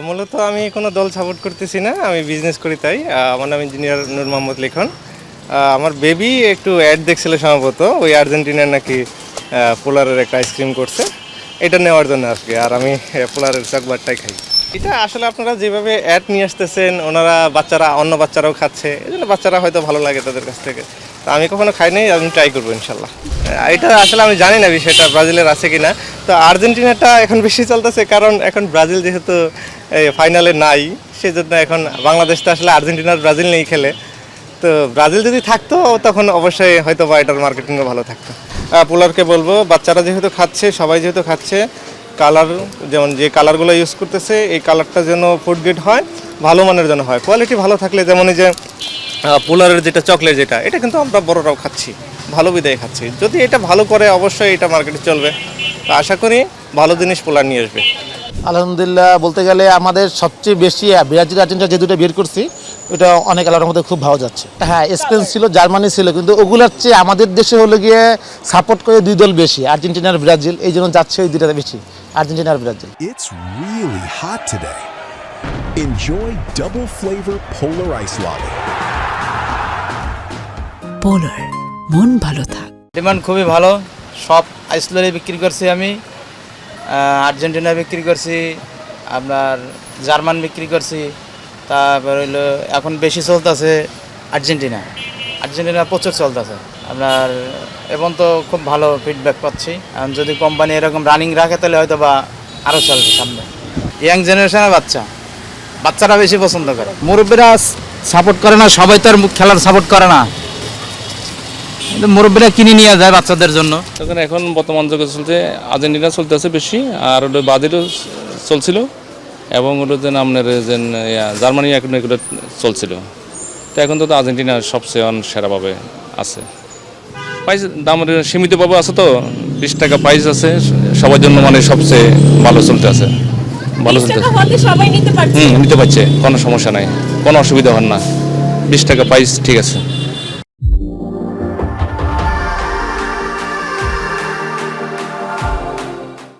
মূলত আমি কোনো দল সাপোর্ট করতেছি না, আমি বিজনেস করি তাই। আমার নাম ইঞ্জিনিয়ার নূর মোহাম্মদ লিখন। আমার বেবি একটু অ্যাড দেখছিল সম্ভবত, ওই আর্জেন্টিনার নাকি পোলারের একটা আইসক্রিম করছে, এটা নেওয়ার জন্য আজকে। আর আমি পোলারের চকবারটাই খাই। এটা আসলে আপনারা যেভাবে অ্যাড নিয়ে আসতেছেন, ওনারা বাচ্চারা অন্য বাচ্চারাও খাচ্ছে, এই জন্য বাচ্চারা হয়তো ভালো লাগে তাদের কাছ থেকে। তো আমি কখনো খাই নাই, আমি ট্রাই করবো ইনশাল্লাহ। এটা আসলে আমি জানি না বিষয়টা ব্রাজিলের আছে কি না। তো আর্জেন্টিনাটা এখন বেশি চলতেছে, কারণ এখন ব্রাজিল যেহেতু ফাইনালে নাই, সেজন্য এখন বাংলাদেশ তো আসলে আর্জেন্টিনার ব্রাজিল নিয়েই খেলে। তো ব্রাজিল যদি থাকতো তখন অবশ্যই হয়তো বা এটার মার্কেটিংও ভালো থাকতো। পোলারকে বলবো, বাচ্চারা যেহেতু খাচ্ছে, সবাই যেহেতু খাচ্ছে, কালার যেমন যে কালারগুলো ইউজ করতেছে, এই কালারটা যেন ফুড গ্রেড হয়, ভালো মানের যেন হয়, কোয়ালিটি ভালো থাকলে, যেমন এই যে পোলারের যেটা চকলেট, যেটা এটা কিন্তু আমরা বড়রাও খাচ্ছি, ভালো বিদায় খাচ্ছি। যদি এটা ভালো করে অবশ্যই এটা মার্কেটে চলবে। তো আশা করি ভালো জিনিস পোলার নিয়ে আসবে। আলহামদুলিল্লাহ বলতে গেলে আমাদের সবচেয়ে বেশি ব্রাজিল আর্জেন্টিনা যে দুটো বের করছি ওটা অনেক আলাদার মধ্যে খুব ভালো যাচ্ছে। হ্যাঁ, স্পেন ছিল, জার্মানি ছিল, কিন্তু ওগুলোর চেয়ে আমাদের দেশে হলো গিয়ে সাপোর্ট করে দুই দল বেশি, আর্জেন্টিনার ব্রাজিল, এই জন্য যাচ্ছে ওই দুটাতে বেশি, আর্জেন্টিনার Brazil. It's really hot today. Enjoy double flavor Polar Ice Latte. পোলার, মন ভালো থাক। ডিমান্ড খুবই ভালো, সব আইসলারি বিক্রি করছি আমি, আর্জেন্টিনা বিক্রি করছি, আপনার জার্মান বিক্রি করছি, তারপর হইলো এখন বেশি চলতেছে আর্জেন্টিনা প্রচুর চলতেছে আপনার, এবং তো খুব ভালো ফিডব্যাক পাচ্ছি। এখন যদি কোম্পানি এরকম রানিং রাখে তাহলে হয়তো বা আরও চলবে সামনে। ইয়াং জেনারেশনের বাচ্চারা বেশি পছন্দ করে, মুরব্বীরা সাপোর্ট করে না, সবাই তো আর খেলার সাপোর্ট করে না, মুরব্বীরা কিনে নিয়ে যায় বাচ্চাদের জন্য। তখন এখন বর্তমান যুগে চলছে আর্জেন্টিনা চলতেছে বেশি, আর ওটা ব্রাজিলও চলছিল, এবং ওটা যেন আপনার যে জার্মানি এখন এগুলো চলছিল। তো এখন তো আর্জেন্টিনা সবচেয়ে সেরাভাবে আছে। প্রাইস দাম সীমিতভাবে আছে, তো 20 টাকা প্রাইস আছে সবার জন্য, মানে সবচেয়ে ভালো চলতে আছে, ভালো চলতে সবাই নিতে পারছে, নিতে পারছে, কোনো সমস্যা নাই, কোনো অসুবিধা হয় না। 20 টাকা প্রাইস ঠিক আছে।